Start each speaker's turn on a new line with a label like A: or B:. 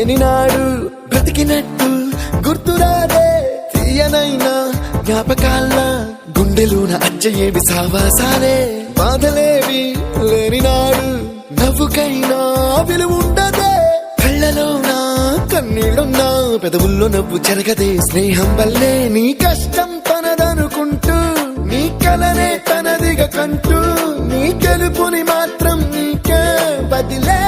A: లేని నాడు బ్రతికినట్టు గుర్తురాదే తీయనైనా జ్ఞాపకాల గుండెలోన అచ్చయేవి సావాసాలే బాధలేవి లేని నాడు నవ్వుకైనా విలువుండదే కళ్ళలోనా కన్నీళ్ళున్నా పెదవుల్లో నవ్వు చెరగదే స్నేహం వల్లే నీ కష్టం తనదనుకుంటూ నీ కలనే తనదిగా కంటూ నీ గెలుపుని మాత్రం నీకే బదిలే